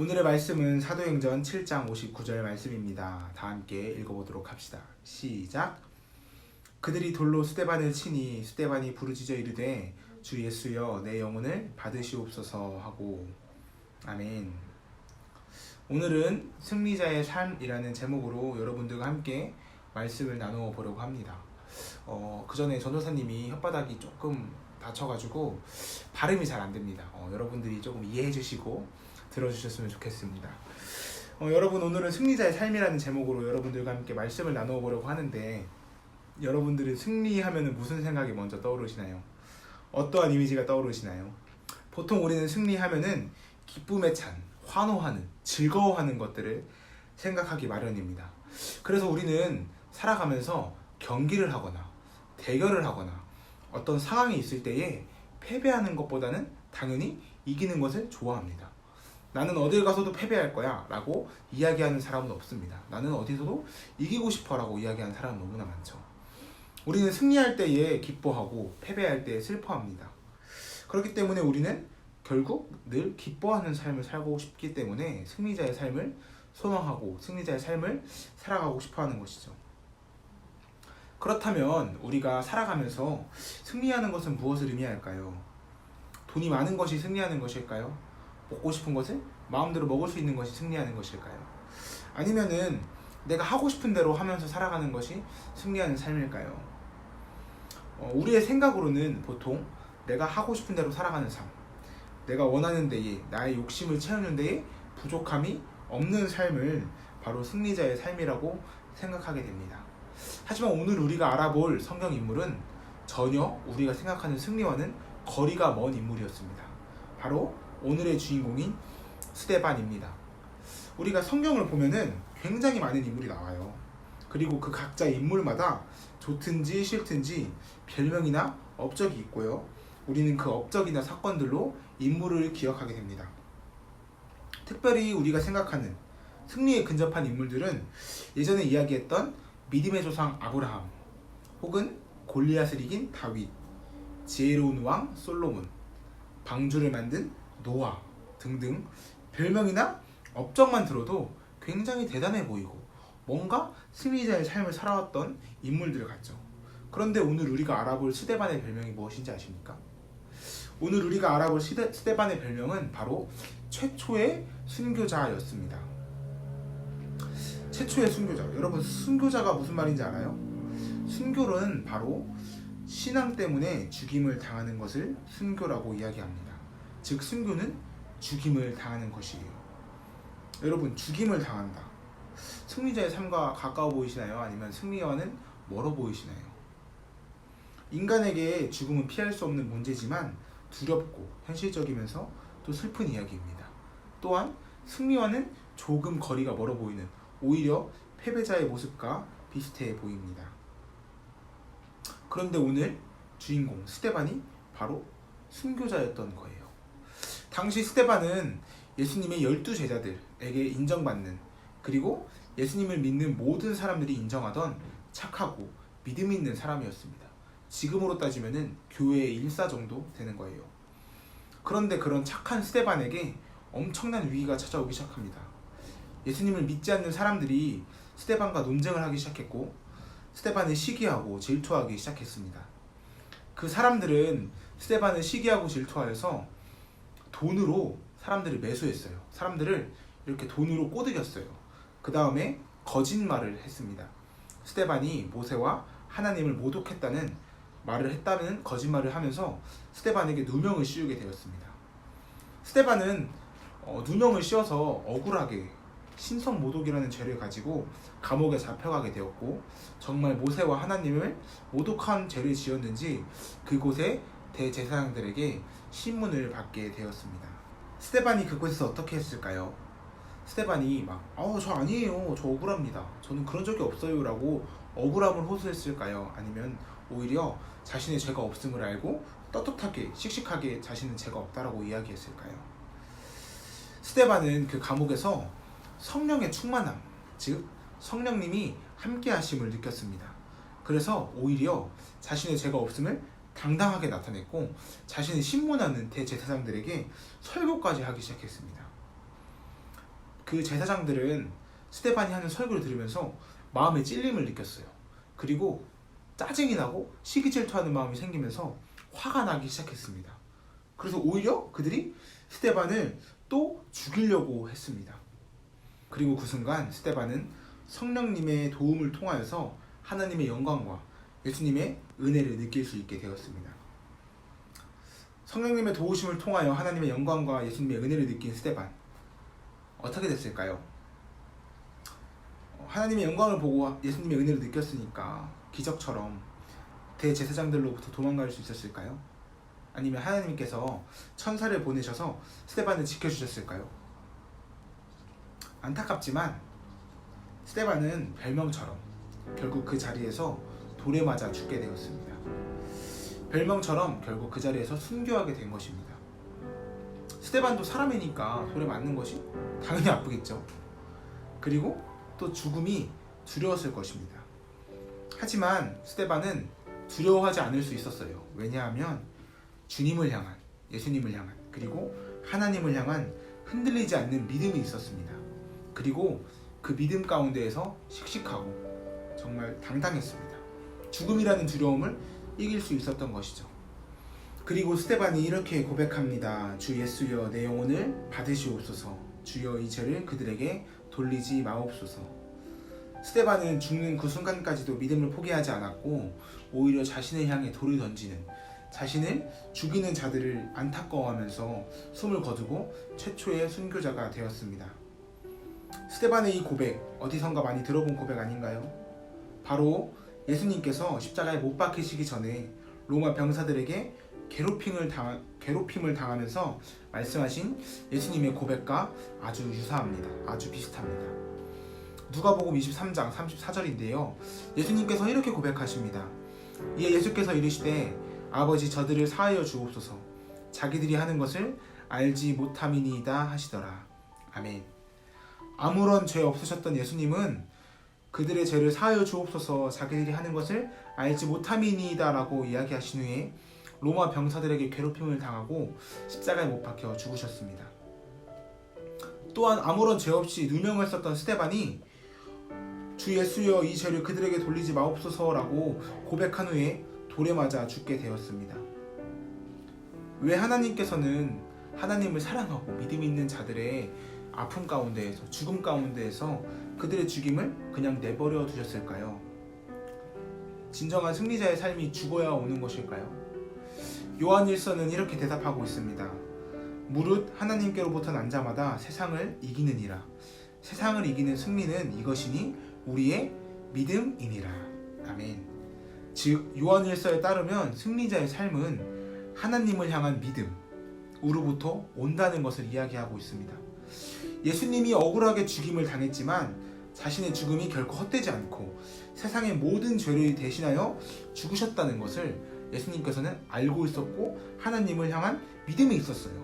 오늘의 말씀은 사도행전 7장 59절 말씀입니다. 다 함께 읽어보도록 합시다. 시작. 그들이 돌로 스데반을 치니 스데반이 부르짖어 이르되 주 예수여 내 영혼을 받으시옵소서 하고. 아멘. 오늘은 승리자의 삶이라는 제목으로 여러분들과 함께 말씀을 나누어 보려고 합니다. 그 전에 전도사님이 혓바닥이 조금 다쳐가지고 발음이 잘 안 됩니다. 여러분들이 조금 이해해 주시고 들어주셨으면 좋겠습니다. 여러분, 오늘은 승리자의 삶이라는 제목으로 여러분들과 함께 말씀을 나누어 보려고 하는데, 여러분들은 승리하면 무슨 생각이 먼저 떠오르시나요? 어떠한 이미지가 떠오르시나요? 보통 우리는 승리하면은 기쁨에 찬, 환호하는, 즐거워하는 것들을 생각하기 마련입니다. 그래서 우리는 살아가면서 경기를 하거나 대결을 하거나 어떤 상황이 있을 때에 패배하는 것보다는 당연히 이기는 것을 좋아합니다. 나는 어딜 가서도 패배할 거야 라고 이야기하는 사람은 없습니다. 나는 어디서도 이기고 싶어 라고 이야기하는 사람은 너무나 많죠. 우리는 승리할 때에 기뻐하고 패배할 때에 슬퍼합니다. 그렇기 때문에 우리는 결국 늘 기뻐하는 삶을 살고 싶기 때문에 승리자의 삶을 소망하고 승리자의 삶을 살아가고 싶어하는 것이죠. 그렇다면 우리가 살아가면서 승리하는 것은 무엇을 의미할까요? 돈이 많은 것이 승리하는 것일까요? 먹고 싶은 것을 마음대로 먹을 수 있는 것이 승리하는 것일까요? 아니면은 내가 하고 싶은 대로 하면서 살아가는 것이 승리하는 삶일까요? 우리의 생각으로는 보통 내가 하고 싶은 대로 살아가는 삶, 내가 원하는 데에 나의 욕심을 채우는 데에 부족함이 없는 삶을 바로 승리자의 삶이라고 생각하게 됩니다. 하지만 오늘 우리가 알아볼 성경 인물은 전혀 우리가 생각하는 승리와는 거리가 먼 인물이었습니다. 바로 오늘의 주인공인 스데반입니다. 우리가 성경을 보면은 굉장히 많은 인물이 나와요. 그리고 그 각자의 인물마다 좋든지 싫든지 별명이나 업적이 있고요. 우리는 그 업적이나 사건들로 인물을 기억하게 됩니다. 특별히 우리가 생각하는 승리에 근접한 인물들은 예전에 이야기했던 믿음의 조상 아브라함, 혹은 골리앗을 이긴 다윗, 지혜로운 왕 솔로몬, 방주를 만든 노아 등등 별명이나 업적만 들어도 굉장히 대단해 보이고 뭔가 승리자의 삶을 살아왔던 인물들 같죠. 그런데 오늘 우리가 알아볼 스데반의 별명이 무엇인지 아십니까? 오늘 우리가 알아볼 스데반의 별명은 바로 최초의 순교자였습니다. 최초의 순교자. 여러분, 순교자가 무슨 말인지 알아요? 순교는 바로 신앙 때문에 죽임을 당하는 것을 순교라고 이야기합니다. 즉, 순교는 죽임을 당하는 것이에요. 여러분, 죽임을 당한다. 승리자의 삶과 가까워 보이시나요? 아니면 승리와는 멀어 보이시나요? 인간에게 죽음은 피할 수 없는 문제지만 두렵고 현실적이면서 또 슬픈 이야기입니다. 또한 승리와는 조금 거리가 멀어 보이는, 오히려 패배자의 모습과 비슷해 보입니다. 그런데 오늘 주인공 스데반이 바로 순교자였던 거예요. 당시 스데반은 예수님의 12제자들에게 인정받는, 그리고 예수님을 믿는 모든 사람들이 인정하던 착하고 믿음 있는 사람이었습니다. 지금으로 따지면은 교회의 일사 정도 되는 거예요. 그런데 그런 착한 스데반에게 엄청난 위기가 찾아오기 시작합니다. 예수님을 믿지 않는 사람들이 스데반과 논쟁을 하기 시작했고 스데반을 시기하고 질투하기 시작했습니다. 그 사람들은 스데반을 시기하고 질투하여서 돈으로 사람들을 매수했어요. 사람들을 이렇게 돈으로 꼬드겼어요. 그 다음에 거짓말을 했습니다. 스데반이 모세와 하나님을 모독했다는 말을 했다는 거짓말을 하면서 스데반에게 누명을 씌우게 되었습니다. 스데반은 누명을 씌워서 억울하게 신성 모독이라는 죄를 가지고 감옥에 잡혀가게 되었고, 정말 모세와 하나님을 모독한 죄를 지었는지 그곳에 대제사장들에게 신문을 받게 되었습니다. 스데반이 그곳에서 어떻게 했을까요? 스데반이 저 아니에요, 저 억울합니다, 저는 그런 적이 없어요 라고 억울함을 호소했을까요? 아니면 오히려 자신의 죄가 없음을 알고 떳떳하게 씩씩하게 자신은 죄가 없다라고 이야기했을까요? 스데반은 그 감옥에서 성령의 충만함, 즉 성령님이 함께 하심을 느꼈습니다. 그래서 오히려 자신의 죄가 없음을 당당하게 나타냈고 자신을 신문하는 대제사장들에게 설교까지 하기 시작했습니다. 그 제사장들은 스데반이 하는 설교를 들으면서 마음에 찔림을 느꼈어요. 그리고 짜증이 나고 시기 질투하는 마음이 생기면서 화가 나기 시작했습니다. 그래서 오히려 그들이 스데반을 또 죽이려고 했습니다. 그리고 그 순간 스데반은 성령님의 도움을 통하여서 하나님의 영광과 예수님의 은혜를 느낄 수 있게 되었습니다. 성령님의 도우심을 통하여 하나님의 영광과 예수님의 은혜를 느낀 스데반, 어떻게 됐을까요? 하나님의 영광을 보고 예수님의 은혜를 느꼈으니까 기적처럼 대제사장들로부터 도망갈 수 있었을까요? 아니면 하나님께서 천사를 보내셔서 스데반을 지켜주셨을까요? 안타깝지만 스데반은 별명처럼 결국 그 자리에서 돌에 맞아 죽게 되었습니다. 별명처럼 결국 그 자리에서 순교하게 된 것입니다. 스데반도 사람이니까 돌에 맞는 것이 당연히 아프겠죠. 그리고 또 죽음이 두려웠을 것입니다. 하지만 스데반은 두려워하지 않을 수 있었어요. 왜냐하면 주님을 향한, 예수님을 향한, 그리고 하나님을 향한 흔들리지 않는 믿음이 있었습니다. 그리고 그 믿음 가운데에서 씩씩하고 정말 당당했습니다. 죽음이라는 두려움을 이길 수 있었던 것이죠. 그리고 스데반이 이렇게 고백합니다. 주 예수여, 내 영혼을 받으시옵소서. 주여, 이 죄를 그들에게 돌리지 마옵소서. 스데반은 죽는 그 순간까지도 믿음을 포기하지 않았고 오히려 자신을 향해 돌을 던지는, 자신을 죽이는 자들을 안타까워하면서 숨을 거두고 최초의 순교자가 되었습니다. 스데반의 이 고백, 어디선가 많이 들어본 고백 아닌가요? 바로 예수님께서 십자가에 못 박히시기 전에 로마 병사들에게 괴롭힘을 당하면서 말씀하신 예수님의 고백과 아주 유사합니다. 아주 비슷합니다. 누가복음 23장 34절인데요. 예수님께서 이렇게 고백하십니다. 이에 예수께서 이르시되 아버지, 저들을 사하여 주옵소서. 자기들이 하는 것을 알지 못함이니이다 하시더라. 아멘. 아무런 죄 없으셨던 예수님은 그들의 죄를 사하여 주옵소서, 자기들이 하는 것을 알지 못함이니이다 라고 이야기하신 후에 로마 병사들에게 괴롭힘을 당하고 십자가에 못 박혀 죽으셨습니다. 또한 아무런 죄 없이 누명을 썼던 스데반이 주 예수여, 이 죄를 그들에게 돌리지 마옵소서라고 고백한 후에 돌에 맞아 죽게 되었습니다. 왜 하나님께서는 하나님을 사랑하고 믿음 있는 자들의 아픔 가운데에서, 죽음 가운데에서 그들의 죽임을 그냥 내버려 두셨을까요? 진정한 승리자의 삶이 죽어야 오는 것일까요? 요한일서는 이렇게 대답하고 있습니다. 무릇 하나님께로부터 난 자마다 세상을 이기느니라. 세상을 이기는 승리는 이것이니 우리의 믿음이니라. 아멘. 즉 요한일서에 따르면 승리자의 삶은 하나님을 향한 믿음으로부터 온다는 것을 이야기하고 있습니다. 예수님이 억울하게 죽임을 당했지만 자신의 죽음이 결코 헛되지 않고 세상의 모든 죄를 대신하여 죽으셨다는 것을 예수님께서는 알고 있었고 하나님을 향한 믿음이 있었어요.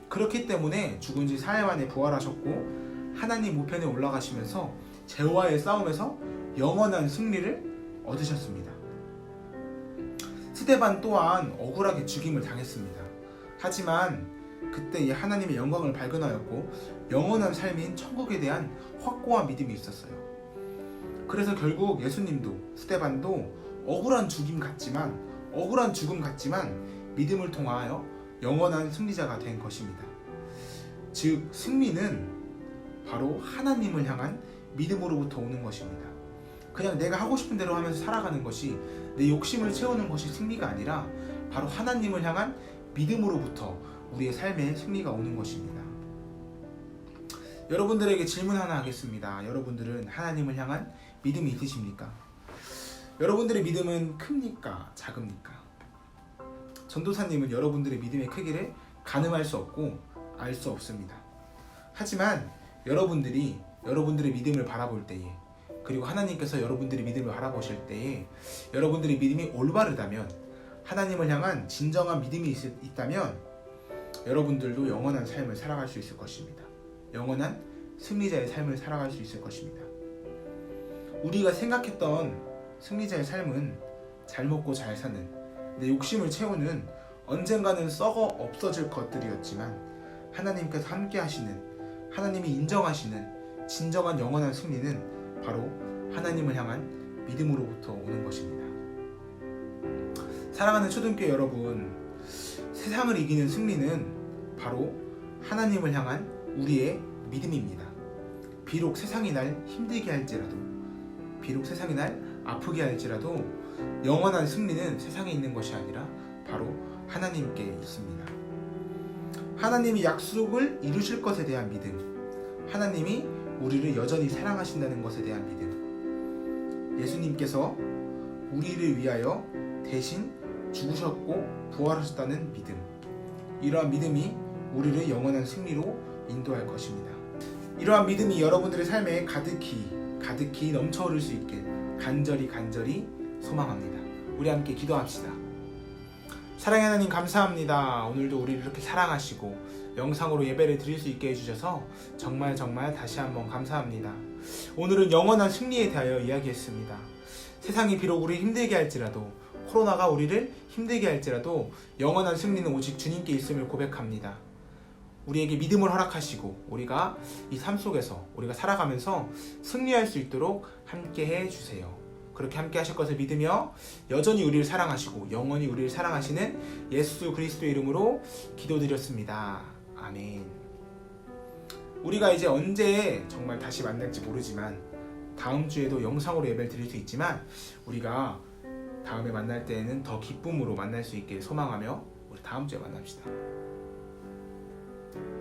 그렇기 때문에 죽은 지 4일 만에 부활하셨고 하나님 우편에 올라가시면서 죄와의 싸움에서 영원한 승리를 얻으셨습니다. 스데반 또한 억울하게 죽임을 당했습니다. 하지만 그때 이 하나님의 영광을 발견하였고 영원한 삶인 천국에 대한 확고한 믿음이 있었어요. 그래서 결국 예수님도 스데반도 억울한 죽음 같지만 믿음을 통하여 영원한 승리자가 된 것입니다. 즉 승리는 바로 하나님을 향한 믿음으로부터 오는 것입니다. 그냥 내가 하고 싶은 대로 하면서 살아가는 것이, 내 욕심을 채우는 것이 승리가 아니라 바로 하나님을 향한 믿음으로부터 우리의 삶에 승리가 오는 것입니다. 여러분들에게 질문 하나 하겠습니다. 여러분들은 하나님을 향한 믿음이 있으십니까? 여러분들의 믿음은 큽니까? 작습니까? 전도사님은 여러분들의 믿음의 크기를 가늠할 수 없고 알 수 없습니다. 하지만 여러분들의 믿음을 바라볼 때에, 그리고 하나님께서 여러분들의 믿음을 바라보실 때에 여러분들의 믿음이 올바르다면, 하나님을 향한 진정한 믿음이 있다면 여러분들도 영원한 삶을 살아갈 수 있을 것입니다. 영원한 승리자의 삶을 살아갈 수 있을 것입니다. 우리가 생각했던 승리자의 삶은 잘 먹고 잘 사는, 내 욕심을 채우는, 언젠가는 썩어 없어질 것들이었지만 하나님께서 함께 하시는, 하나님이 인정하시는 진정한 영원한 승리는 바로 하나님을 향한 믿음으로부터 오는 것입니다. 사랑하는 초등교회 여러분, 세상을 이기는 승리는 바로 하나님을 향한 우리의 믿음입니다. 비록 세상이 날 힘들게 할지라도, 비록 세상이 날 아프게 할지라도 영원한 승리는 세상에 있는 것이 아니라 바로 하나님께 있습니다. 하나님이 약속을 이루실 것에 대한 믿음, 하나님이 우리를 여전히 사랑하신다는 것에 대한 믿음, 예수님께서 우리를 위하여 대신 죽으셨고 부활하셨다는 믿음, 이러한 믿음이 우리를 영원한 승리로 인도할 것입니다. 이러한 믿음이 여러분들의 삶에 가득히 넘쳐 흐를 수 있길 간절히 소망합니다. 우리 함께 기도합시다. 사랑의 하나님, 감사합니다. 오늘도 우리를 이렇게 사랑하시고 영상으로 예배를 드릴 수 있게 해주셔서 정말 다시 한번 감사합니다. 오늘은 영원한 승리에 대하여 이야기했습니다. 세상이 비록 우리를 힘들게 할지라도, 코로나가 우리를 힘들게 할지라도 영원한 승리는 오직 주님께 있음을 고백합니다. 우리에게 믿음을 허락하시고 우리가 이 삶 속에서 우리가 살아가면서 승리할 수 있도록 함께 해주세요. 그렇게 함께 하실 것을 믿으며 여전히 우리를 사랑하시고 영원히 우리를 사랑하시는 예수 그리스도의 이름으로 기도드렸습니다. 아멘. 우리가 이제 언제 정말 다시 만날지 모르지만, 다음 주에도 영상으로 예배를 드릴 수 있지만, 우리가 다음에 만날 때에는 더 기쁨으로 만날 수 있게 소망하며 우리 다음 주에 만납시다.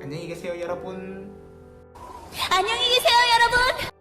안녕히 계세요, 여러분. 안녕히 계세요, 여러분.